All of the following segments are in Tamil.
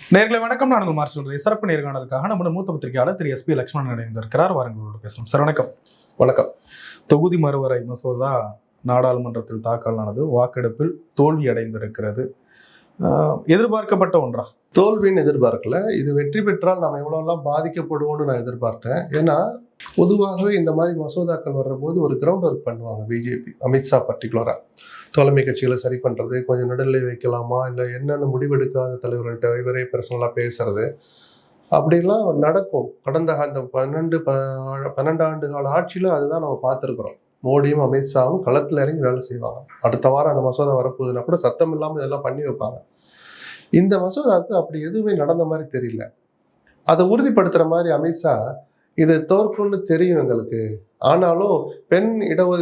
நேர்களை வணக்கம். நான் உங்கள் மார்ஷல் சிறப்பு நேர்காணலுக்காக நம்முடைய மூத்த பத்திரிகையாளர் திரு எஸ் பி லட்சுமணன் இணைந்திருக்கிறார். வாரங்களோடு பேசலாம். சார் வணக்கம். வணக்கம். தொகுதி மறுவரை மசோதா நாடாளுமன்றத்தில் தாக்கலானது வாக்கெடுப்பில் தோல்வி அடைந்திருக்கிறது. எதிர்பார்க்கப்பட்ட ஒன்றா? தோல்வின்னு எதிர்பார்க்கல. இது வெற்றி பெற்றால் நாம் எவ்வளோலாம் பாதிக்கப்படுவோம்னு நான் எதிர்பார்த்தேன். ஏன்னா பொதுவாகவே இந்த மாதிரி மசோதாக்கள் வர்ற போது ஒரு கிரவுண்ட் ஒர்க் பண்ணுவாங்க. பிஜேபி, அமித்ஷா பர்டிகுலரா தலைமை கட்சிகளை சரி பண்றது, கொஞ்சம் நடுநிலை வைக்கலாமா, இல்லை என்னென்ன முடிவெடுக்காத தலைவர்கள்ட்ட இவரே பர்சனலா பேசுறது, அப்படிலாம் நடக்கும். கடந்த அந்த 12 ஆண்டு கால ஆட்சியில அதுதான் நம்ம பார்த்துருக்குறோம். மோடியும் அமித்ஷாவும் களத்தில் இறங்கி வேலை செய்வாங்க. அடுத்த வாரம் அந்த மசோதா வரப்போகுதுன்னா கூட சத்தம் இல்லாமல் இதெல்லாம் பண்ணி வைப்பாங்க. இந்த மசோதாவுக்கு அப்படி எதுவுமே நடந்த மாதிரி தெரியல. அதை உறுதிப்படுத்துற மாதிரி அமித்ஷா இது தோற்கும்னு தெரியும் எங்களுக்கு, ஆனாலும்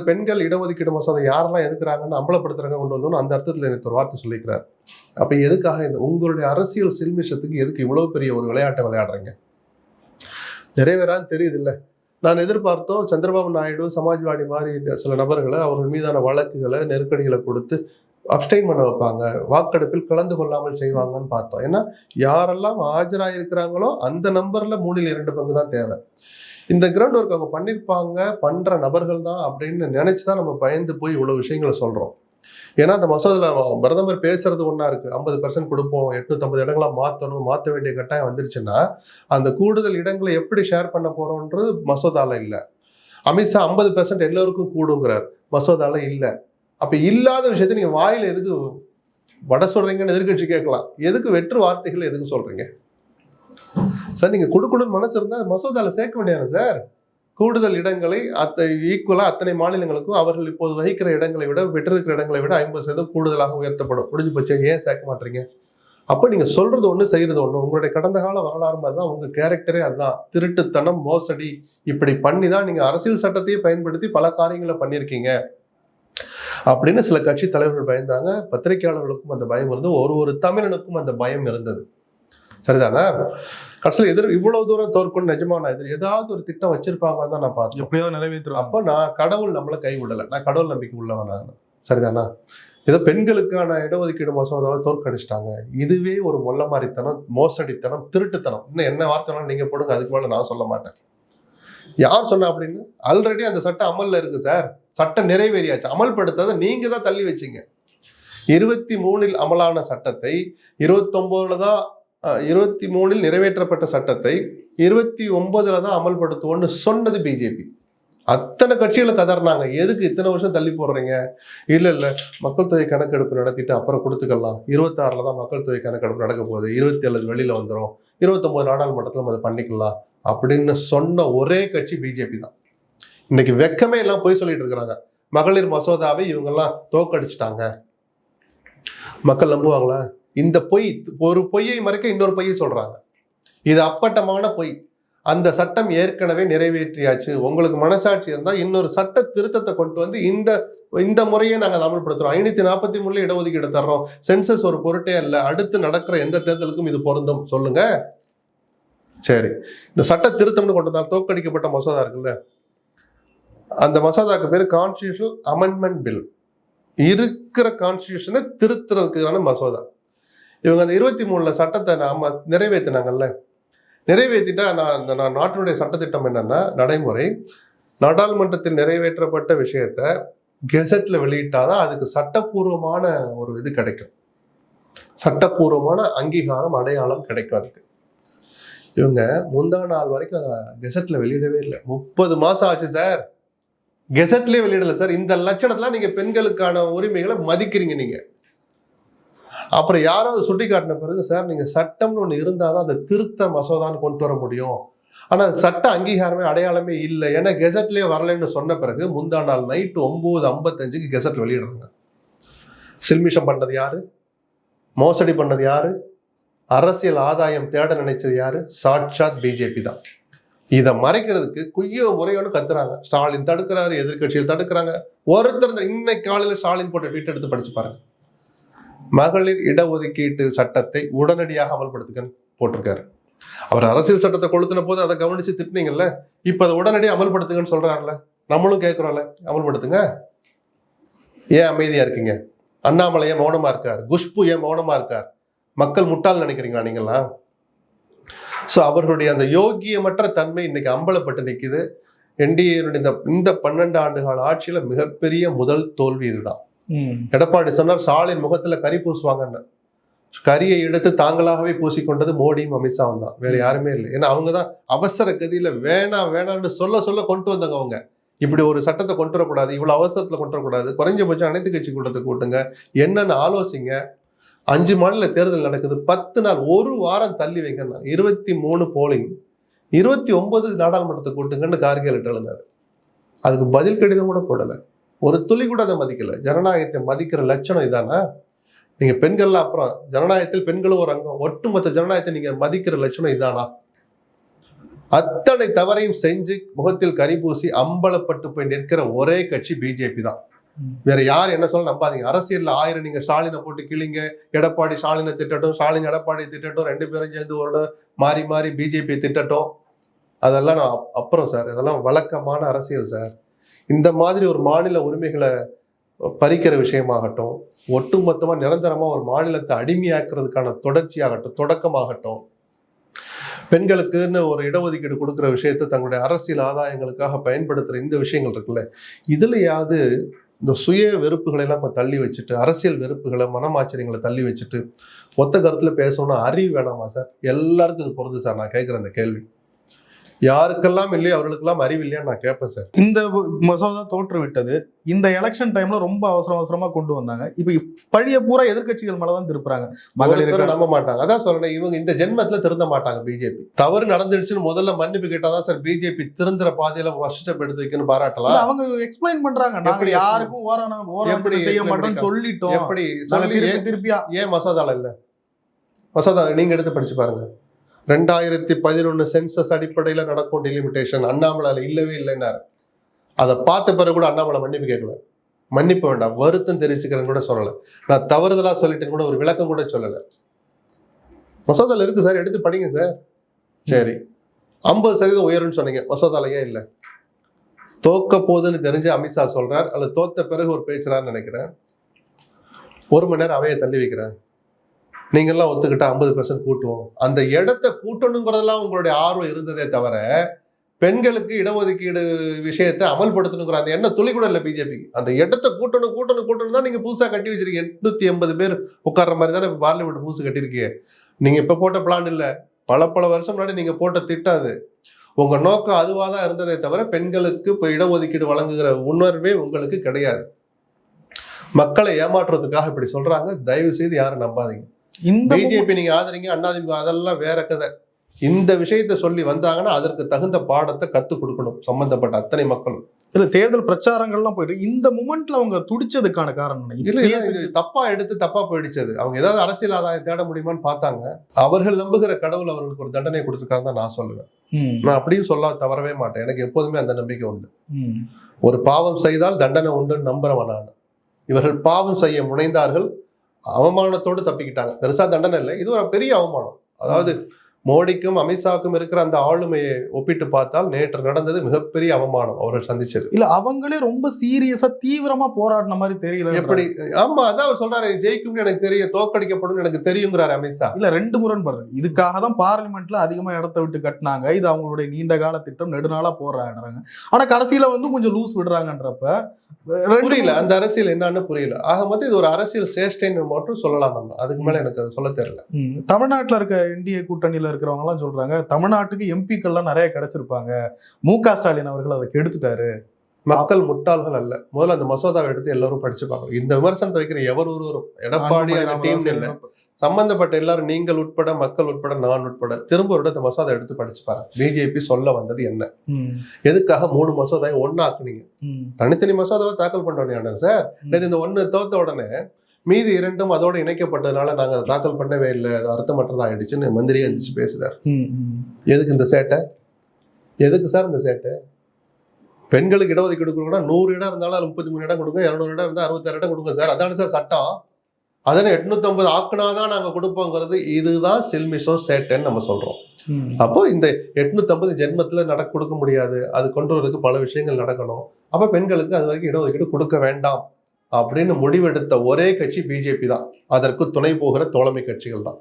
பெண்கள் இடஒதுக்கீடு மசோதா யாரெல்லாம் எதுக்குறாங்கன்னு அம்பலப்படுத்துறாங்க கொண்டு வந்தோம்னு அந்த அர்த்தத்தில் எனக்கு ஒரு வார்த்தை சொல்லிக்கிறார். அப்ப எதுக்காக உங்களுடைய அரசியல் சில்மிஷத்துக்கு எதுக்கு இவ்வளவு பெரிய ஒரு விளையாட்டை விளையாடுறீங்க? நிறைவேறான்னு தெரியுது இல்லை. நான் எதிர்பார்த்தோம் சந்திரபாபு நாயுடு, சமாஜ்வாடி மாதிரி சில நபர்களை அவர்கள் மீதான வழக்குகளை, நெருக்கடிகளை கொடுத்து அப்ஸ்டைன் பண்ண வைப்பாங்க, வாக்கெடுப்பில் கலந்து கொள்ளாமல் செய்வாங்கன்னு பார்த்தோம். ஏன்னா யாரெல்லாம் ஆஜராயிருக்கிறாங்களோ அந்த நம்பர்ல 3/2 பங்கு தான் தேவை. இந்த கிரவுண்ட் ஒர்க் அவங்க பண்ணியிருப்பாங்க, பண்ற நபர்கள் தான் அப்படின்னு நினைச்சுதான் நம்ம பயந்து போய் இவ்வளவு விஷயங்களை சொல்றோம். ஏன்னா அந்த மசோதால பிரதமர் பேசுறது ஒன்னா இருக்கு, 50% கொடுப்போம், 850 இடங்களா மாற்ற வேண்டிய கட்டாயம் வந்துருச்சுன்னா அந்த கூடுதல் இடங்களை எப்படி ஷேர் பண்ண போறோம்ன்றது மசோதால இல்ல. அமித்ஷா 50% எல்லோருக்கும் கூடுங்கிறார், மசோதால இல்ல. அப்ப இல்லாத விஷயத்தை நீங்க வாயில எதுக்கு வட சொல்றீங்கன்னு எதிர்கட்சி கேட்கலாம். எதுக்கு வெற்று வார்த்தைகள் எதுக்கு சொல்றீங்க சார்? நீங்க கொடுக்கணும்னு மனசு இருந்தா மசோதால சேர்க்க வேண்டியது சார். கூடுதல் இடங்களை ஈக்குவலா அத்தனை மாநிலங்களுக்கும் அவர்கள் இப்போது வகிக்கிற இடங்களை விட, பெற்றிருக்கிற இடங்களை விட 50% கூடுதலாக உயர்த்தப்படும். முடிஞ்சு போச்சு, ஏன் சேர்க்க மாட்டீங்க? அப்ப நீங்க சொல்றது ஒண்ணு, செய்யறது ஒண்ணு. உங்களுடைய கடந்த கால வரலாறு மாதிரிதான் உங்க கேரக்டரே அதுதான். திருட்டுத்தனம், மோசடி, இப்படி பண்ணிதான் நீங்க அரசியல் சட்டத்தையே பயன்படுத்தி பல காரியங்களை பண்ணிருக்கீங்க அப்படின்னு சில கட்சி தலைவர்கள் பயந்தாங்க. பத்திரிகையாளர்களுக்கும் அந்த பயம் இருந்தது, ஒரு தமிழனுக்கும் அந்த பயம் இருந்தது. சரிதானா? கடைசியில் இவ்வளவு தூரம் தோற்கும் நிஜமா நான் ஏதாவது ஒரு திட்டம் வச்சிருப்பாங்கன்னு தான் நான் பார்த்தேன். எப்படியாவது நிறைவேற்றுவாங்க. அப்ப நான் கடவுள் நம்மளை கை விடலை, நான் கடவுள் நம்பிக்கை உள்ளவன் நான். சரிதானா? ஏதோ பெண்களுக்கான இடஒதுக்கீடு மசோதாவை தோற்கடிச்சிட்டாங்க. இதுவே ஒரு மொல்லமாரித்தனம், மோசடித்தனம், திருட்டுத்தனம். இன்னும் என்ன வார்த்தை நீங்க போடுங்க, அதுக்கு மேல நான் சொல்ல மாட்டேன். யார் சொன்னா அப்படின்னு? ஆல்ரெடி அந்த சட்டம் அமல்ல இருக்கு சார். சட்டம் நிறைவேறியாச்சு. அமல்படுத்தாத நீங்க தான் தள்ளி வச்சீங்க. 23 அமலான சட்டத்தை 23 நிறைவேற்றப்பட்ட சட்டத்தை 29 தான் அமல்படுத்துவோம்னு சொன்னது பிஜேபி. அத்தனை கட்சிகளை கதறினாங்க, எதுக்கு இத்தனை வருஷம் தள்ளி போடுறீங்க? இல்ல மக்கள் தொகை கணக்கெடுப்பு நடத்திட்டு அப்புறம் கொடுத்துக்கலாம், 26 தான் மக்கள் தொகை கணக்கெடுப்பு நடக்க போகுது, 27 வெளியில வந்துடும், 29 நாடாளுமன்றத்தில் நம்ம அதை பண்ணிக்கலாம் அப்படின்னு சொன்ன ஒரே கட்சி பிஜேபி தான். இன்னைக்கு வெக்கமே எல்லாம் போய் சொல்லிட்டு இருக்கிறாங்க. மகளிர் மசோதாவை இவங்கெல்லாம் தோக்கடிச்சிட்டாங்க. மக்கள் நம்புவாங்களா? இந்த பொய், ஒரு பொய்யை மறைக்க இன்னொரு பொய்யை சொல்றாங்க. இது அப்பட்டமான பொய். அந்த சட்டம் ஏற்கனவே நிறைவேற்றியாச்சு. உங்களுக்கு மனசாட்சி இருந்தா இன்னொரு சட்ட திருத்தத்தை கொண்டு வந்து இந்த முறையை நாங்க அமல்படுத்துறோம். 543 இடஒதுக்கீடு தர்றோம். சென்சஸ் ஒரு பொருட்டே அல்ல, அடுத்து நடக்கிற எந்த தேர்தலுக்கும் இது பொருந்தும் சொல்லுங்க. சரி, இந்த சட்ட திருத்தம்னு கொண்டு வந்தால் தோற்கடிக்கப்பட்ட மசோதா இருக்குல்ல, அந்த மசோதாக்கு பேரு கான்ஸ்டிடியூஷனல் அமெண்ட்மெண்ட் பில். இருக்கிற கான்ஸ்டிடியூஷனை திருத்துறதுக்கான மசோதா. இவங்க அந்த 23 சட்டத்தை நாம நிறைவேற்றினாங்கல்ல, நிறைவேற்றிட்டா நான் நாட்டினுடைய சட்டத்திட்டம் என்னன்னா, நடைமுறை நாடாளுமன்றத்தில் நிறைவேற்றப்பட்ட விஷயத்த கெசட்ல வெளியிட்டாதான் அதுக்கு சட்டப்பூர்வமான ஒரு இது கிடைக்கும், சட்டப்பூர்வமான அங்கீகாரம், அடையாளம் கிடைக்கும். அதுக்கு இவங்க முந்தா நாள் வரைக்கும் அதை கெசட்ல வெளியிடவே இல்லை. 30 மாசம் ஆச்சு சார், கெசட்லயே வெளியிடல சார். இந்த லட்சணத்துல நீங்க பெண்களுக்கான உரிமைகளை மதிக்கிறீங்க நீங்க. அப்புறம் யாராவது சுட்டி காட்டின பிறகு, சார் நீங்க சட்டம்னு ஒண்ணு இருந்தாதான் அந்த திருத்த மசோதான்னு கொண்டு வர முடியும், ஆனா சட்ட அங்கீகாரமே அடையாளமே இல்லை, ஏன்னா கெசட்லயே வரலன்னு சொன்ன பிறகு முந்தா நாள் நைட்டு 9:55 கெசட் வெளியிடுறாங்க. சில்மிஷம் பண்ணது யாரு? மோசடி பண்ணது யாரு? அரசியல் ஆதாயம் தேட நினைச்சது யாரு? சாட்சாத் பிஜேபி தான். இதை மறைக்கிறதுக்கு குய்யோ முறையோன்னு கத்துறாங்க. ஸ்டாலின் தடுக்கிறாரு, எதிர்கட்சிகள் தடுக்கிறாங்க. ஒருத்தர் இன்னைக்கு காலையில ஸ்டாலின் போட்ட ட்வீட் எடுத்து படிச்சு பாருங்க. மகளிர் இடஒதுக்கீட்டு சட்டத்தை உடனடியாக அமல்படுத்துங்கன்னு போட்டிருக்காரு. அவர் அரசியல் சட்டத்தை கொளுத்தின போது அதை கவனிச்சு திட்டினீங்கல்ல, இப்ப அதை உடனடியாக அமல்படுத்துங்கன்னு சொல்றாருல, நம்மளும் கேட்கிறோம்ல, அமல்படுத்துங்க. ஏன் அமைதியா இருக்கீங்க? அண்ணாமலை ஏன் மௌனமா இருக்கார்? குஷ்பு ஏன் மௌனமா இருக்கார்? மக்கள் முட்டாள் நினைக்கிறீங்களா நீங்களாம்? ஸோ அவர்களுடைய அந்த யோகியமற்ற தன்மை இன்னைக்கு அம்பலப்பட்டு நிற்குது. என்டிஏனுடைய இந்த 12 ஆண்டுகால ஆட்சியில மிகப்பெரிய முதல் தோல்வி இதுதான். எடப்பாடி சொன்னார் ஸ்டாலின் முகத்துல கரி பூசுவாங்கன்னு. கரியை எடுத்து தாங்களாகவே பூசிக்கொண்டது மோடியும் அமித்ஷாவும் தான், வேற யாருமே இல்லை. ஏன்னா அவங்கதான் அவசர கதியில வேணாம்னு சொல்ல கொண்டு வந்தாங்க. அவங்க இப்படி ஒரு சட்டத்தை கொண்டு வரக்கூடாது, இவ்வளவு அவசரத்துல கொண்டு வரக்கூடாது, குறைஞ்சபட்சம் அனைத்து கட்சி கூட்டத்தை கூட்டுங்க, என்னன்னு ஆலோசிங்க. 5 மாநில தேர்தல் நடக்குது, 10 நாள், ஒரு வாரம் தள்ளி வைங்கன்னா 23 போலிங், 29 நாடாளுமன்றத்தை கூட்டுங்கன்னு கார்கே லெட்டர் எழுந்தாரு. அதுக்கு பதில் கடிதம் கூட போடல, ஒரு துளி கூட அதை மதிக்கல. ஜனநாயகத்தை மதிக்கிற லட்சணம் இதானா? நீங்க பெண்கள்லாம் அப்புறம், ஜனநாயகத்தில் பெண்களும் ஒரு அங்கம், ஒட்டுமொத்த ஜனநாயகத்தை நீங்க மதிக்கிற லட்சணம் இதானா? அத்தனை தவறையும் செஞ்சு முகத்தில் கரிபூசி அம்பலப்பட்டு போய் நிற்கிற ஒரே கட்சி பிஜேபி தான். வேற யார் என்ன சொல்ல நம்பாதீங்க. அரசியல்ல 1000 நீங்க ஸ்டாலினை போட்டு கிளிங்க, எடப்பாடி ஸ்டாலினை திட்டட்டும், ஸ்டாலின் எடப்பாடி திட்டட்டும், 2 பேரும் சேர்ந்து ஒரு மாறி மாறி பிஜேபி திட்டட்டும், அதெல்லாம் நான் அப்புறம் சார். இதெல்லாம் வழக்கமான அரசியல் சார். இந்த மாதிரி ஒரு மாநில உரிமைகளை பறிக்கிற விஷயமாகட்டும், ஒட்டுமொத்தமா நிரந்தரமா ஒரு மாநிலத்தை அடிமையாக்குறதுக்கான தொடர்ச்சியாகட்டும், தொடக்கமாகட்டும், பெண்களுக்குன்னு ஒரு இடஒதுக்கீடு கொடுக்குற விஷயத்தை தங்களுடைய அரசியல் ஆதாயங்களுக்காக பயன்படுத்துற இந்த விஷயங்கள் இருக்குல்ல, இதுலயாவது இந்த சுய வெறுப்புகளை எல்லாம் தள்ளி வச்சுட்டு, அரசியல் வெறுப்புகளை, மனமாச்சரியங்களை தள்ளி வச்சுட்டு ஒத்த கருத்துல பேசணும்னா அறிவு வேணாமா சார்? எல்லாருக்கும் இது பொருது சார். நான் கேட்கிறேன் இந்த கேள்வி, யாருக்கெல்லாம் இல்லையோ அவர்களுக்கெல்லாம் அறிவு இல்லையா நான் கேட்பேன் சார். இந்த மசோதா தோற்று விட்டது. இந்த எலெக்ஷன் டைம்ல ரொம்ப அவசரமா கொண்டு வந்தாங்க. இப்ப பழைய பூரா எதிர்கட்சிகள் மேலதான் திருப்புறாங்க. மகளிர் நம்ப மாட்டாங்க. அதான் சொல்றேன், இவங்க இந்த ஜென்மத்துல திருந்த மாட்டாங்க. பிஜேபி தவறு நடந்துடுச்சுன்னு முதல்ல மன்னிப்பு கேட்டாதான் சார் பிஜேபி திருந்துற பாதையில வருஷம் எடுத்து வைக்கணும்னு பாராட்டலாம். அவங்க எக்ஸ்பிளைன் பண்றாங்க, நாங்க யாருக்கும் ஓரம் செய்ய மாட்டோம்னு சொல்லிட்டோம். எப்படி திருப்பியா ஏன் மசோதால இல்ல? மசோதா நீங்க எடுத்து படிச்சு பாருங்க. 2011 சென்சஸ் அடிப்படையில் நடக்கும் டெலிமிட்டேஷன் அண்ணாமலை இல்லவே இல்லைன்னாரு. அதை பார்த்த பிறகு கூட அண்ணாமலை மன்னிப்பு கேட்கல. மன்னிப்பு வேண்டாம், வருத்தம் தெரிவிச்சுக்கிறேன்னு கூட சொல்லலை. நான் தவறுதலா சொல்லிட்டேன்னு கூட ஒரு விளக்கம் கூட சொல்லலை. மசோதால இருக்கு சார், எடுத்து படிங்க சார். சரி, 50% உயரும்னு சொன்னீங்க, மசோதால ஏன் இல்லை? தோக்க போகுதுன்னு தெரிஞ்சு அமித்ஷா சொல்றார், அல்லது தோத்த பிறகு ஒரு பேசுறாருன்னு நினைக்கிறேன். 1 மணி நேரம் அவையை தள்ளி வைக்கிறேன். நீங்கெல்லாம் ஒத்துக்கிட்டா 50% கூட்டுவோம். அந்த இடத்தை கூட்டணுங்கிறதெல்லாம் உங்களுடைய ஆர்வம் இருந்ததே தவிர, பெண்களுக்கு இடஒதுக்கீடு விஷயத்தை அமல்படுத்தணுங்கிற அந்த எண்ணம் துளி கூட இல்லை பிஜேபிக்கு. அந்த இடத்தை கூட்டணும் தான் நீங்க புதுசா கட்டி வச்சிருக்கீங்க. 880 பேர் உட்கார்ற மாதிரி தானே பார்லிமெண்ட் புதுசு கட்டியிருக்கீங்க. நீங்க இப்ப போட்ட பிளான் இல்ல, பல வருஷம் முன்னாடி நீங்க போட்ட திட்டம் அது. உங்க நோக்கம் அதுவாதான் இருந்ததே தவிர பெண்களுக்கு இப்ப இடஒதுக்கீடு வழங்குகிற உணர்வே உங்களுக்கு கிடையாது. மக்களை ஏமாற்றுறதுக்காக இப்படி சொல்றாங்க. தயவு செய்து யாரும் நம்பாதீங்க. பிஜேபி நீங்க ஆதரிங்க, அண்ணாதிமுக அதெல்லாம் வேற கதை. இந்த விஷயத்தை சொல்லி வந்தாங்கன்னா அதற்கு தகுந்த பாடத்தை கத்துக் கொடுக்கணும் சம்பந்தப்பட்ட அத்தனை மக்களும். இல்ல தேர்தல் பிரச்சாரங்கள்லாம் போயிட்டு இந்த மூமெண்ட்ல அவங்க துடிச்சதுக்கான காரணம் இல்ல, தப்பா எடுத்து தப்பா போயிடுச்சது. அவங்க ஏதாவது அரசியல் ஆதாயம் தேட முடியுமான்னு பார்த்தாங்க. அவர்கள் நம்புகிற கடவுள் அவர்களுக்கு ஒரு தண்டனை கொடுத்துருக்காரு தான் நான் சொல்லுவேன். நான் அப்படியும் சொல்ல தவறவே மாட்டேன். எனக்கு எப்போதுமே அந்த நம்பிக்கை உண்டு. ஒரு பாவம் செய்தால் தண்டனை உண்டுன்னு நம்புறவன் நான். இவர்கள் பாவம் செய்ய முனைந்தார்கள், அவமானத்தோடு தப்பிக்கிட்டாங்க. பெருசா தண்டனை இல்லை, இது ஒரு பெரிய அவமானம். அதாவது மோடிக்கும் அமித்ஷாவுக்கும் இருக்கிற அந்த ஆளுமையை ஒப்பிட்டு பார்த்தால் நேற்று நடந்தது மிகப்பெரிய அவமானம் அவர்கள் சந்திச்சது. இல்ல அவங்களே ரொம்ப சீரியஸா தீவிரமா போராடின மாதிரி தெரியல. எப்படி? ஆமா, அதான் அவர் சொல்றாரு, ஜெயிக்கும் எனக்கு தெரியும், தோக்கடிக்கப்படும் எனக்கு தெரியுங்கிறாரு அமித்ஷா. இல்ல 2 முரண்பாடு. இதுக்காக தான் பார்லிமெண்ட்ல அதிகமா இடத்தை விட்டு கட்டினாங்க, இது அவங்களுடைய நீண்ட கால திட்டம், நெடுநாளா போராடுறாங்க. ஆனா கடைசியில கொஞ்சம் லூஸ் விடுறாங்கன்றப்ப புரியல, அந்த அரசியல் என்னன்னு புரியல. ஆக மொத்தம் இது ஒரு அரசியல் சேஷ்டைன்னு மட்டும் சொல்லலாம் நம்ம. அதுக்கு மேல எனக்கு அது சொல்ல தெரியல. தமிழ்நாட்டுல இருக்க என்டிஏ கூட்டணியில இருக்கிறவங்க எல்லாம் சொல்றாங்க, தமிழ்நாட்டுக்கு எம்பிக்கள்லாம் நிறைய கிடைச்சிருப்பாங்க, மு.க. ஸ்டாலின் அவர்கள் அதை கெடுத்துட்டாரு. மக்கள் முட்டாள்கள் அல்ல. முதல்ல அந்த மசோதாவை எடுத்து எல்லாரும் படிச்சுப்பாங்க. இந்த விமர்சனத்தை வைக்கிற எவர் ஒருவரும் எடப்பாடி டீம் இல்ல, சம்பந்தப்பட்ட எல்லாரும், நீங்கள் உட்பட, மக்கள் உட்பட, நான் உட்பட, திரும்ப ஒரு இடத்த மசோதா எடுத்து படிச்சுப்பாங்க. பிஜேபி சொல்ல வந்தது என்ன, எதுக்காக 3 மசோதாவை ஒன்னாக்குனீங்க? தனித்தனி மசோதாவை தாக்கல் பண்ண சார். இந்த 1 தோத்த உடனே மீதி 2ம் அதோட இணைக்கப்பட்டதுனால நாங்க அதை தாக்கல் பண்ணவே இல்லை, அது அர்த்தமற்றதா ஆயிடுச்சுன்னு மந்திரியே எந்திரிச்சு பேசுறாரு. எதுக்கு இந்த சேட்டை? எதுக்கு சார் இந்த சேட்டை? பெண்களுக்கு இடஒதுக்கீடு கொடுக்கணும்னா 100 இடம் இருந்தாலும் 33 இடம் கொடுங்க, 200 இடம் இருந்தால் 66 இடம் கொடுங்க சார். அதான சார் சட்டம். அதனை 850 ஆக்குனாதான் நாங்க கொடுப்போங்கிறது. இதுதான் சில்மிஷம் சேட்டைன்னு நம்ம சொல்றோம். அப்போ இந்த 850 ஜென்மத்துல கொடுக்க முடியாது, அது கொண்டு வரதுக்கு பல விஷயங்கள் நடக்கணும். அப்ப பெண்களுக்கு அது வரைக்கும் இடஒதுக்கீடு கொடுக்க வேண்டாம் அப்படின்னு முடிவெடுத்த ஒரே கட்சி பிஜேபி தான். அதற்கு துணை போகிற தோழமை கட்சிகள் தான்.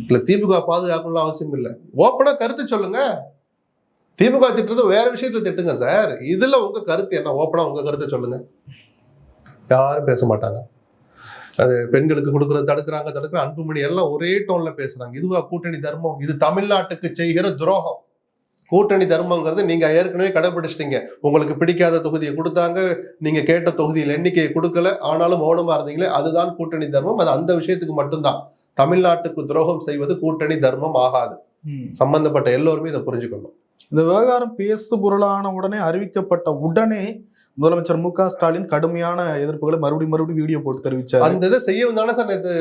இல்ல திமுக பாதுகாக்கணும்னு அவசியம் இல்லை. ஓப்பனா கருத்து சொல்லுங்க. திமுக திட்டுறது வேற விஷயத்துல திட்டுங்க சார். இதுல உங்க கருத்து என்ன? ஓப்பனா உங்க கருத்தை சொல்லுங்க. யாரும் பேச மாட்டாங்க. அது பெண்களுக்கு கொடுக்கறது தடுக்கிற அன்புமணி எல்லாம் ஒரே டோன்ல பேசுறாங்க. இதுவா கூட்டணி தர்மம்? இது தமிழ்நாட்டுக்கு செய்கிற துரோகம். கூட்டணி தர்மங்கிறது நீங்க ஏற்கனவே கடைபிடிச்சிட்டீங்க. உங்களுக்கு பிடிக்காத தொகுதியை கொடுத்தாங்க, நீங்க கேட்ட தொகுதியில் எண்ணிக்கையை கொடுக்கல, ஆனாலும் மௌனமா இருந்தீங்களே, அதுதான் கூட்டணி தர்மம். அது அந்த விஷயத்துக்கு மட்டும்தான். தமிழ்நாட்டுக்கு துரோகம் செய்வது கூட்டணி தர்மம் ஆகாது. சம்பந்தப்பட்ட எல்லோருமே இதை புரிஞ்சுக்கணும். இந்த விவகாரம் பேசு பொருளான உடனே, அறிவிக்கப்பட்ட உடனே முதலமைச்சர் மு க ஸ்டாலின் கடுமையான எதிர்ப்புகளை மறுபடியும் வீடியோ போட்டு தெரிவிச்சார். அந்த இதை செய்யவும் தானே சார் நேற்று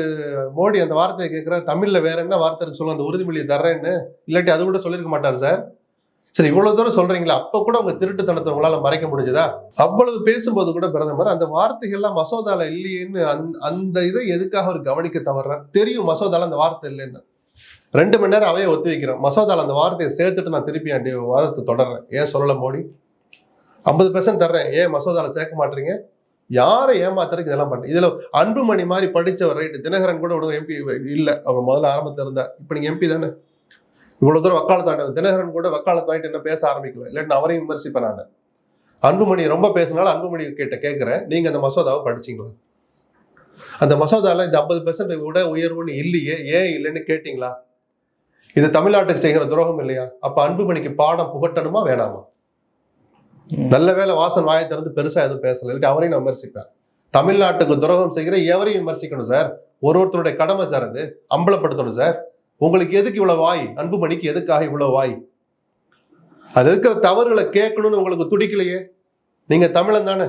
மோடி அந்த வார்த்தையை கேட்கிறார். தமிழ்ல வேற என்ன வார்த்தை இருக்கு சொல்லுங்க, அந்த உறுதிமொழியை தர்றேன்னு. இல்லாட்டி அது கூட சொல்லியிருக்க மாட்டாரு சார். சரி, இவ்வளவு தூரம் சொல்றீங்களா, அப்ப கூட உங்க திருட்டுத்தனத்தை உங்களால மறைக்க முடிஞ்சதா? அவ்வளவு பேசும்போது கூட பிரதமர் அந்த வார்த்தைகள்லாம் மசோதால இல்லையேன்னு அந்த இதை எதுக்காக அவர் கவனிக்க தவறார்? தெரியும் மசோதால அந்த வார்த்தை இல்லைன்னு. 2 மணி நேரம் அவையை ஒத்தி வைக்கிறேன். மசோதால அந்த வார்த்தையை சேர்த்துட்டு நான் திருப்பி என் வாதத்தை தொடர்றேன். ஏன் சொல்லல மோடி? 50% தர்றேன், ஏன் மசோதால சேர்க்க மாட்டீங்க? யாரை ஏமாத்துறதுக்கு இதெல்லாம் பண்றீங்க? இதுல அன்புமணி மாதிரி படிச்சவர் ரைட்டு, தினகரன் கூட விட எம்பி இல்ல, அவர் முதல்ல ஆரம்பத்துல இருந்தார். இப்ப நீங்க எம்பி தானே, இவ்வளவு தூரம் வக்காலத்து. தினகரன் கூட வக்காலத்து வாங்கிட்டு என்ன பேச ஆரம்பிக்கல, இல்லாட்டி அவரையும் விமர்சிப்பேன் நான். அன்புமணி ரொம்ப பேசினாலும் அன்புமணி கேட்கிறேன், நீங்க அந்த மசோதாவை படிச்சீங்களா? அந்த மசோதால இந்த 50% விட உயர்வுன்னு இல்லையே, ஏன் இல்லைன்னு கேட்டீங்களா? இது தமிழ்நாட்டுக்கு செய்கிற துரோகம் இல்லையா? அப்ப அன்புமணிக்கு பாடம் புகட்டணுமா வேணாமா? நல்ல வேலை வாசன் வாயை திறந்து பெருசா எதுவும் பேசல, இல்லாட்டி அவரையும் நான் விமர்சிப்பேன். தமிழ்நாட்டுக்கு துரோகம் செய்கிற எவரையும் விமர்சிக்கணும் சார். ஒருத்தருடைய கடமை சார், அது அம்பலப்படுத்தணும் சார். உங்களுக்கு எதுக்கு இவ்வளவு வாய்? அன்புமணிக்கு எதுக்காக இவ்வளவு வாய்? அது இருக்கிற தவறுகளை கேட்கணும்னு உங்களுக்கு துடிக்கலையே. நீங்க தமிழன் தானே.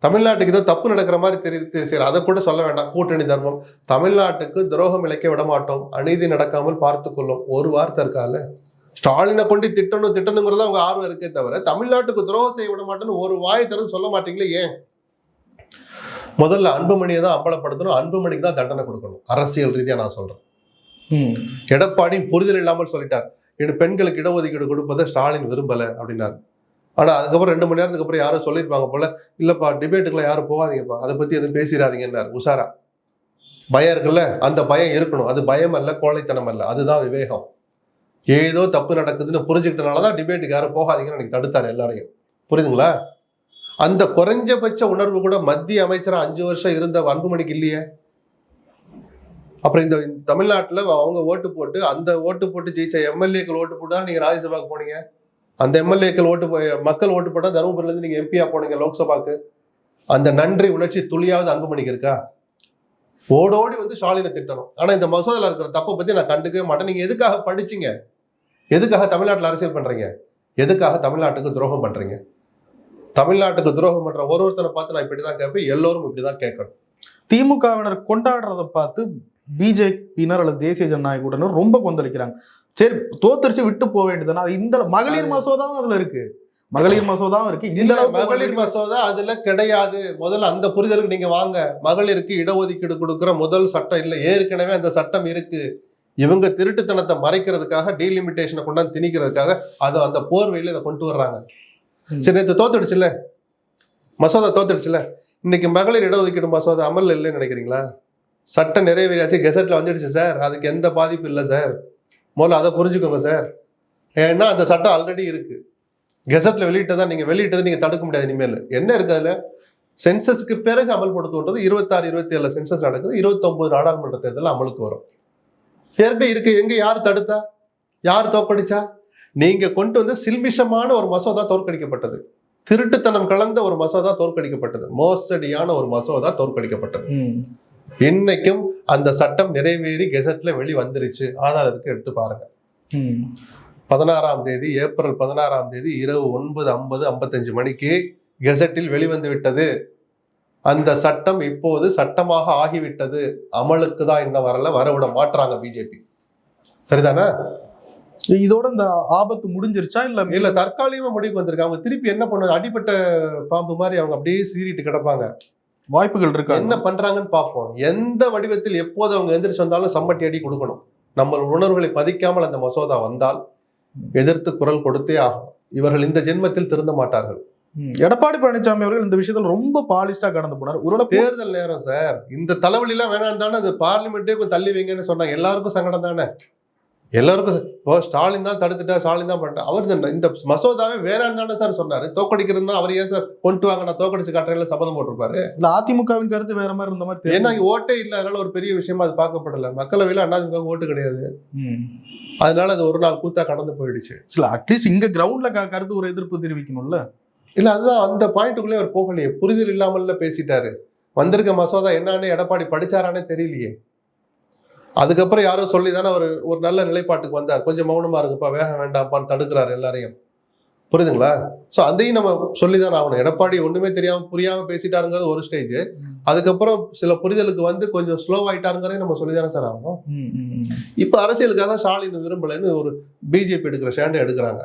தமிழ்நாட்டுக்கு ஏதோ தப்பு நடக்கிற மாதிரி தெரியுது, சரி அதை கூட சொல்ல வேண்டாம். கூட்டணி தர்மம், தமிழ்நாட்டுக்கு துரோகம் இழைக்க விட மாட்டோம், அநீதி நடக்காமல் பார்த்துக் கொள்ளும், ஒரு வார்த்தை இருக்கால. ஸ்டாலினை கொண்டு திட்டணுங்கிறத அவங்க ஆர்வம் இருக்கே தவிர தமிழ்நாட்டுக்கு துரோகம் செய்ய விட மாட்டேன்னு ஒரு வாய் தரன்னு சொல்ல மாட்டீங்களே, ஏன்? முதல்ல அன்புமணியை தான் அம்பலப்படுத்தணும், அன்புமணிக்கு தான் தண்டனை கொடுக்கணும். அரசியல் ரீதியா நான் சொல்றேன். எடப்பாடி புரிதல் இல்லாமல் சொல்லிட்டார், பெண்களுக்கு இடஒதுக்கீடு கொடுப்பதை ஸ்டாலின் விரும்பல அப்படின்னாரு. ஆனா அதுக்கப்புறம் 2 மணி நேரத்துக்கு அப்புறம் யாரும் சொல்லிருப்பாங்க போல, இல்லப்பா டிபேட்டுக்குள்ள யாரும் போகாதீங்கப்பா, அதை பத்தி எதுவும் பேசிடாதீங்கன்னாரு உஷாரா. பயம் இருக்குல்ல, அந்த பயம் இருக்கணும். அது பயம் அல்ல, கோழைத்தனம் அல்ல, அதுதான் விவேகம். ஏதோ தப்பு நடக்குதுன்னு புரிஞ்சுக்கிட்டனாலதான் டிபேட்டுக்கு யாரும் போகாதீங்கன்னு எனக்கு தடுத்தாரு எல்லாரையும். புரியுதுங்களா? அந்த குறைஞ்சபட்ச உணர்வு கூட மத்திய அமைச்சரா 5 வருஷம் இருந்த அன்புமணிக்கு இல்லையே. அப்புறம் இந்த தமிழ்நாட்டுல அவங்க ஓட்டு போட்டு, அந்த ஓட்டு போட்டு ஜெயிச்ச எம்எல்ஏக்கள் ஓட்டு போட்டு தான் நீங்க ராஜ்யசபாக்கு போனீங்க. அந்த எம்எல்ஏக்கள் மக்கள் ஓட்டு போட்டா தருமபுரில இருந்து நீங்க எம்பியா போனீங்க லோக்சபாக்கு. அந்த நன்றி உணர்ச்சி துளியாவது அன்புமணிக்கு இருக்கா? ஓடோடி வந்து ஸ்டாலினை திட்டணும். ஆனா இந்த மசோதால இருக்கிற தப்பை பத்தி நான் கண்டுக்கவே மாட்டேன். நீங்க எதுக்காக படிச்சீங்க? எதுக்காக தமிழ்நாட்டுல அரசியல் பண்றீங்க? எதுக்காக தமிழ்நாட்டுக்கு துரோகம் பண்றீங்க? தமிழ்நாட்டுக்கு துரோகம் பண்ற ஒருத்தனை பார்த்து நான் இப்படிதான் கேட்பேன், எல்லோரும் இப்படிதான் கேட்கணும். திமுகவினர் கொண்டாடுறத பார்த்து பிஜேபியினர் அல்லது தேசிய ஜனநாயக கூட்டணியினர் ரொம்ப கொந்தளிக்கிறாங்க. சரி, தோத்தரிச்சு விட்டு போக வேண்டியதுனா, இந்த மகளிர் மசோதாவும் அதுல இருக்கு, மகளிர் மசோதாவும் இருக்கு. இந்த மகளிர் மசோதா அதுல கிடையாது. முதல்ல அந்த புரிதலுக்கு நீங்க வாங்க. மகளிருக்கு இடஒதுக்கீடு கொடுக்கிற முதல் சட்டம் இல்லை, ஏற்கனவே அந்த சட்டம் இருக்கு. இவங்க திருட்டுத்தனத்தை மறைக்கிறதுக்காக, டீலிமிட்டேஷனை கொண்டாந்து திணிக்கிறதுக்காக அது அந்த போர்வையில இதை கொண்டு வர்றாங்க. சரி, நேற்று தோத்துடுச்சுல்ல மசோதா, தோத்துடுச்சுல. இன்னைக்கு மகளிர் இடஒதுக்கீடு மசோதா அமல் இல்லைன்னு நினைக்கிறீங்களா? சட்டம் நிறைவேறியாச்சு, கெசட்ல வந்துடுச்சு சார். அதுக்கு எந்த பாதிப்பு இல்லை சார். முதல்ல அதை புரிஞ்சுக்கோங்க சார். ஏன்னா அந்த சட்டம் ஆல்ரெடி இருக்கு. கெசட்ல வெளியிட்டதை நீங்க தடுக்க முடியாது. இனிமேல் என்ன இருக்கு அதுல? சென்சஸ்க்கு பிறகு அமல்படுத்துவது 26, 27 சென்சஸ் நடக்குது. 29 நாடாளுமன்ற தேர்தல் அமலுக்கு வரும். ஏற்கனவே இருக்கு. எங்க யார் தடுத்தா? யார் தோற்கடிச்சா? நீங்க கொண்டு வந்து சில்மிஷமான ஒரு மசோதா தோற்கடிக்கப்பட்டது. திருட்டுத்தனம் கலந்த ஒரு மசோதா தோற்கடிக்கப்பட்டது. மோசடியான ஒரு மசோதா தோற்கடிக்கப்பட்டது. இன்னைக்கும் அந்த சட்டம் நிறைவேறி கெசட்ல வெளி வந்துருச்சு. ஆதாரத்துக்கு எடுத்து பாருங்க. 16ஆம் தேதி, ஏப்ரல் 16ஆம் தேதி இரவு 9:50-55 மணிக்கு கெசட்டில் வெளிவந்து விட்டது. அந்த சட்டம் இப்போது சட்டமாக ஆகிவிட்டது. அமலுக்கு தான் இன்னும் வரல, வரவிட மாற்றாங்க பிஜேபி. சரிதானே? இதோட இந்த ஆபத்து முடிஞ்சிருச்சா? இல்ல தற்காலிகமா முடிவுக்கு வந்திருக்காங்க. அவங்க திருப்பி என்ன பண்ணுவாங்க? அடிப்பட்ட பாம்பு மாதிரி அவங்க அப்படியே சீறிட்டு கிடப்பாங்க. வாய்ப்புகள் இருக்கு. என்ன பண்றாங்கன்னு பார்ப்போம். எந்த வடிவத்தில் எப்போது அவங்க எந்திரிச்சு வந்தாலும் சம்மட்டி அடி கொடுக்கணும். நம்ம உணர்வுகளை பதிக்காமல் அந்த மசோதா வந்தால் எதிர்த்து குரல் கொடுத்தே ஆகும். இவர்கள் இந்த ஜென்மத்தில் திருந்த மாட்டார்கள். எடப்பாடி பழனிசாமி அவர்கள் இந்த விஷயத்துல ரொம்ப பாலிஸ்டா கடந்து போனார். ஒருவேளை தேர்தல் நேரம் சார், இந்த தலைவலி எல்லாம் வேணாம் தானே அது பார்லிமெண்ட்டே கொஞ்சம் தள்ளி வைங்கன்னு சொன்னாங்க. எல்லாருக்கும் சங்கடம் தானே, எல்லாருக்கும். இப்போ ஸ்டாலின் தான் தடுத்துட்டா, ஸ்டாலின் தான் பண்ணிட்டா. அவர் இந்த மசோதாவே வேணான்னு தானே சார் சொன்னாரு. தோக்கடிக்கிறதுனா அவர் ஏன் சார் கொண்டு வாங்க நான் தோக்கடிச்சு காட்டுறேன் சபதம் போட்டிருப்பாரு. இல்ல அதிமுகவின் கருத்து வேற மாதிரி இருந்த மாதிரி ஏன்னா இங்க ஓட்டே இல்லை, அதனால ஒரு பெரிய விஷயமா அது பார்க்கப்படல. மக்களவையில அதிமுக ஓட்டு கிடையாது, அதனால அது ஒரு நாள் கூத்தா கடந்து போயிடுச்சு. இல்ல அட்லீஸ்ட் இங்க கிரவுண்ட்ல கருத்து ஒரு எதிர்ப்பு தெரிவிக்கணும்ல. இல்ல அதுதான் அந்த பாயிண்ட்டுக்குள்ளே அவர் போகலையே, புரிதல் இல்லாமல்ல பேசிட்டாரு. வந்திருக்க மசோதா என்னன்னு எடப்பாடி படிச்சாரானே தெரியலையே. அதுக்கப்புறம் யாரோ சொல்லி தானே அவர் ஒரு நல்ல நிலைப்பாட்டுக்கு வந்தார். கொஞ்சம் மௌனமா இருக்குப்பா, வேக வேண்டாம்ப்பான்னு தடுக்கிறாரு எல்லாரையும். புரியுதுங்களா? சோ அதையும் நம்ம சொல்லிதான் ஆகணும். எடப்பாடி ஒண்ணுமே தெரியாம புரியாம பேசிட்டாருங்கிறது ஒரு ஸ்டேஜ். அதுக்கப்புறம் சில புரிதலுக்கு வந்து கொஞ்சம் ஸ்லோ ஆயிட்டாருங்கிறதே நம்ம சொல்லிதானே சார் ஆகணும். இப்ப அரசியலுக்காக ஸ்டாலின் விரும்பலன்னு ஒரு பிஜேபி எடுக்கிற ஸ்டாண்டை எடுக்கிறாங்க.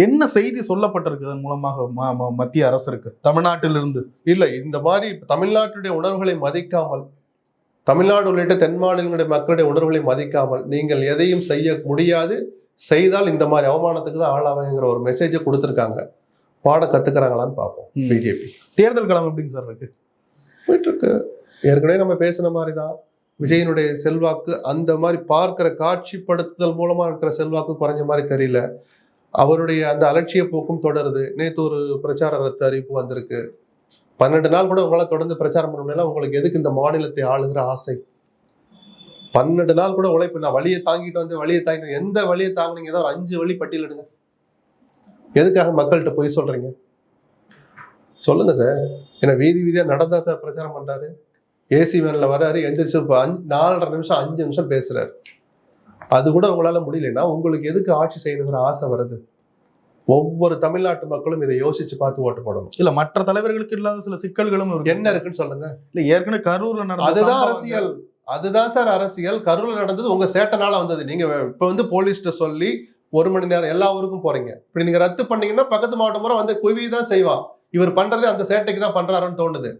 என்ன செய்தி சொல்லப்பட்டிருக்கு அதன் மூலமாக மத்திய அரசுக்கு தமிழ்நாட்டிலிருந்து? இல்ல இந்த மாதிரி தமிழ்நாட்டுடைய உணர்வுகளை மதிக்காமல், தமிழ்நாடு உள்ளிட்ட தென் மாநிலங்களுடைய மக்களுடைய உணர்வுகளை மதிக்காமல் நீங்கள் எதையும் செய்ய முடியாது, செய்தால் இந்த மாதிரி அவமானத்துக்கு தான் ஆளாவங்கிற ஒரு மெசேஜை கொடுத்துருக்காங்க. பாடம் கத்துக்கிறாங்களான்னு பார்ப்போம். பிஜேபி தேர்தல் களம் எப்படிங்க சார் இருக்கு? போயிட்டு இருக்கு. ஏற்கனவே நம்ம பேசின மாதிரி தான் விஜயனுடைய செல்வாக்கு அந்த மாதிரி பார்க்கிற காட்சிப்படுத்துதல் மூலமா இருக்கிற செல்வாக்கு குறைஞ்ச மாதிரி தெரியல. அவருடைய அந்த அலட்சிய போக்கும் தொடருது. நேற்று ஒரு பிரச்சார ரத்து அறிவிப்பு வந்திருக்கு. 12 நாள் கூட உங்களால தொடர்ந்து பிரச்சாரம் பண்ண முடியல. உங்களுக்கு எதுக்கு இந்த மாநிலத்தை ஆளுகிற ஆசை? 12 நாள் கூட உழைப்பு. நான் வழியை தாங்கிட்டு வந்து வழியை தாங்கிட்டு, எந்த வழியை தாங்கினீங்க? ஏதோ ஒரு 5 வழி பட்டியலிடுங்க. எதுக்காக மக்கள்கிட்ட போய் சொல்றீங்க? சொல்லுங்க சார். ஏன்னா வீதி வீதியா நடந்தா சார் பிரச்சாரம் பண்றாரு. ஏசி வேன்ல வர்றாரு, எந்திரிச்சு 4.5 நிமிஷம் 5 நிமிஷம் பேசுறாரு. அது கூட உங்களால முடியலன்னா உங்களுக்கு எதுக்கு ஆட்சி செய்யணுங்கிற ஆசை வருது? ஒவ்வொரு தமிழ்நாட்டு மக்களும் இதை யோசிச்சு பார்த்து ஓட்டு போடணும். இல்ல மற்ற தலைவர்களுக்கு இல்லாத சில சிக்கல்களும் என்ன இருக்குன்னு சொல்லுங்க. இல்ல ஏற்கனவே கரூர்ல நடந்த அதுதான் அரசியல். அதுதான் சார் அரசியல். கரூர்ல நடந்தது உங்க சேட்டனால வந்தது. நீங்க இப்ப வந்து போலீஸ்ட சொல்லி 1 மணி நேரம் எல்லா ஊருக்கும் போறீங்க. இப்படி நீங்க ரத்து பண்ணீங்கன்னா பக்கத்து மாவட்டம் முறை வந்து குவி தான் செய்வான். இவர் பண்றது அந்த சேட்டைக்கு தான் பண்றாருன்னு தோணுது.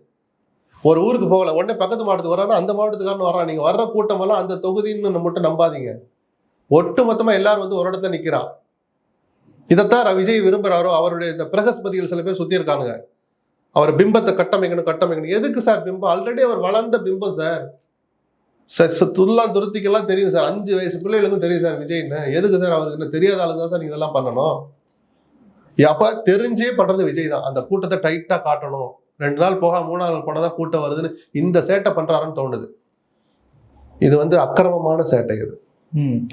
ஒரு ஊருக்கு போகல, உடனே பக்கத்து மாவட்டத்துக்கு வர்றாரு, அந்த மாவட்டத்துக்காரன் வர்றான். நீங்க வர்ற கூட்டம் எல்லாம் அந்த தொகுதின்னு மட்டும் நம்பாதீங்க. ஒட்டு மொத்தமா எல்லாரும் வந்து ஒரு இடத்துல நிக்கிறான். இதைத்தான் விஜய் விரும்புறாரோ. அவருடைய இந்த பிரகஸ்பதிகள் சில பேர் சுத்தி இருக்காங்க. அவர் பிம்பத்தை கட்டமைக்கணும். எதுக்கு சார் பிம்பம்? ஆல்ரெடி அவர் வளர்ந்த பிம்பம் சார். துருத்திக்கெல்லாம் தெரியும் சார். 5 வயசு பிள்ளைகளுக்கும் தெரியும் சார் விஜய்ன்னு. எதுக்கு சார் அவருக்கு என்ன தெரியாத ஆளுங்க தான் சார் நீங்க இதெல்லாம் பண்ணணும்? அப்ப தெரிஞ்சே பண்றது விஜய் தான். அந்த கூட்டத்தை டைட்டா காட்டணும். 2 நாள் போக 3 நாள் போனதான் கூட்டம் வருதுன்னு இந்த சேட்டை பண்றாருன்னு தோணுது. இது வந்து அக்கிரமமான சேட்டை. இது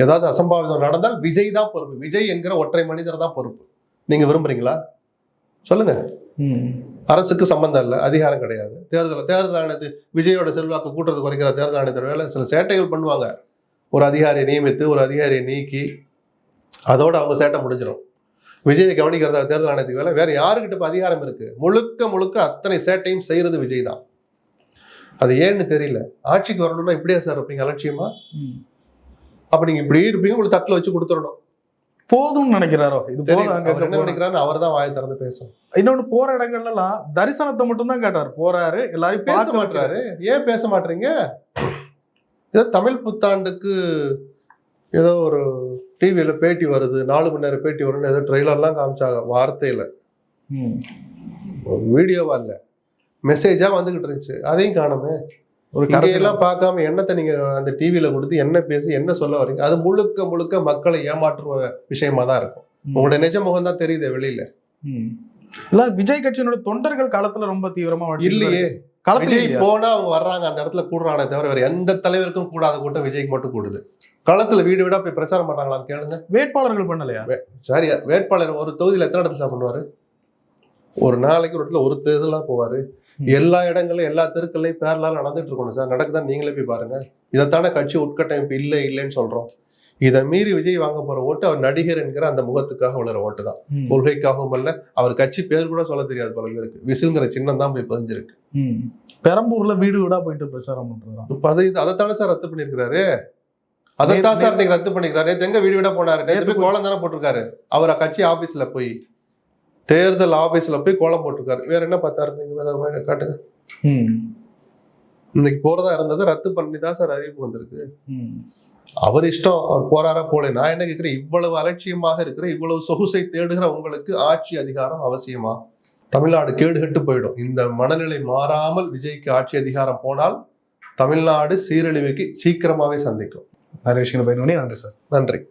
ஏதாவது அசம்பாவிதம் நடந்தால் விஜய் தான் பொறுப்பு. விஜய் என்கிற ஒற்றை மனிதர் தான் பொறுப்பு. நீங்க விரும்புறீங்களா? சொல்லுங்க. அரசுக்கு சம்பந்தம் இல்லை, அதிகாரம் கிடையாது. தேர்தல் ஆணையத்து விஜயோட செல்வாக்கு கூட்டுறது குறைக்கிற தேர்தல் ஆணையத்தோட வேலை சில சேட்டைகள் பண்ணுவாங்க. ஒரு அதிகாரியை நியமித்து ஒரு அதிகாரியை நீக்கி அதோட அவங்க சேட்டை முடிஞ்சிடும். விஜயை கவனிக்கிறதா தேர்தல் ஆணையத்துக்கு வேலை. வேற யாருக்கிட்ட இப்ப அதிகாரம் இருக்கு? முழுக்க அத்தனை சேட்டையும் செய்யறது விஜய் தான். அது ஏன்னு தெரியல. ஆட்சிக்கு வரணும்னா இப்படியா சார் இருப்பீங்க அலட்சியமா? அப்ப நீங்க இப்படி இருப்பீங்க, உங்களுக்கு தட்டுல வச்சு கொடுத்துடணும். போதும்னு நினைக்கிறாரோ? இது என்ன நினைக்கிறாரு? அவர் தான் வாயை திறந்து பேசணும். இன்னொன்னு போற இடங்கள்ல எல்லாம் தரிசனத்தை மட்டும் தான் கேட்டாரு. போறாரு, எல்லாரும் பேச மாட்டாரு. ஏன் பேச மாட்டீங்க? ஏதோ தமிழ் புத்தாண்டுக்கு ஏதோ ஒரு டிவியில பேட்டி வருது, 4 மணி நேரம் பேட்டி வரும்னு ஏதோ ட்ரெய்லர்லாம் காமிச்சாங்க. வார்த்தையில வீடியோவா இல்ல, மெசேஜா வந்துகிட்டு இருந்துச்சு. அதையும் காணுமே. ஒரு கடையெல்லாம் பார்க்காம என்னத்தை நீங்க அந்த டிவியில கொடுத்து என்ன பேசி என்ன சொல்ல வரீங்க? அது முழுக்க மக்களை ஏமாற்றுற விஷயமா தான் இருக்கும். உங்களுடைய நிஜ முகம் தான் தெரியுது வெளியில. இல்ல விஜய் கட்சியினோட தொண்டர்கள் காலத்துல ரொம்ப தீவிரமா இல்லையே. விஜய் போனா அவங்க வர்றாங்க, அந்த இடத்துல கூடுறானே தவிர வேற எந்த தலைவருக்கும் கூடாத கூட்டம் விஜய்க்கு மட்டும் கூடுது. களத்துல வீடு வீடா போய் பிரச்சாரம் பண்றாங்களான்னு கேளுங்க. வேட்பாளர்கள் பண்ணலையா? சரி, வேட்பாளர் ஒரு தொகுதியில எத்தனை இடத்துல பண்ணுவாரு? ஒரு நாளைக்கு ஒரு இடத்துல ஒரு தேர்தலா போவாரு. எல்லா இடங்களையும் எல்லா தெருக்கள்லையும் பேரலால் நடந்துட்டு இருக்கணும் சார். நடக்குதான் நீங்களே போய் பாருங்க. இதைத்தானே கட்சி உட்கட்டமைப்பு இல்லைன்னு சொல்றோம். இதை மீறி விஜய் வாங்க போற ஓட்டு அவர் நடிகர் என்கிற அந்த முகத்துக்காக வளர ஓட்டு தான். கொள்கைக்காகவும் அல்ல. அவர் கட்சி பேர் கூட சொல்ல தெரியாது பல பேருக்கு. விசில்ங்கிற சின்னம் தான் போய் பதிஞ்சிருக்கு. பெரம்பூர்ல வீடு வீடா போயிட்டு பிரச்சாரம் பண்றாரு. அதைத்தானே சார் ரத்து பண்ணிருக்கிறாரு. அதைத்தான் சார் நீங்க ரத்து பண்ணிக்கிறாரு. எங்க வீடு வீடா போனாரு? நேற்று போய் கோலம் தானே போட்டிருக்காரு. அவர் கட்சி ஆபீஸ்ல போய், தேர்தல் ஆபீஸ்ல போய் கோலம் போட்டிருக்காரு. வேற என்ன பார்த்தாரு? நீங்க காட்டுங்க. இன்னைக்கு போறதா இருந்ததை ரத்து பண்ணி தான் சார் அறிவிப்பு வந்திருக்கு. அவர் இஷ்டம், அவர் போறாரா போல. நான் என்ன கேட்கிறேன், இவ்வளவு அலட்சியமாக இருக்கிற, இவ்வளவு சொகுசை தேடுகிற உங்களுக்கு ஆட்சி அதிகாரம் அவசியமா? தமிழ்நாடு கேடுகட்டு போயிடும். இந்த மனநிலை மாறாமல் விஜய்க்கு ஆட்சி அதிகாரம் போனால் தமிழ்நாடு சீரழிவுக்கு சீக்கிரமாவே சந்திக்கும். நிறைய விஷயங்கள் பயன்படுத்தி நன்றி சார். நன்றி.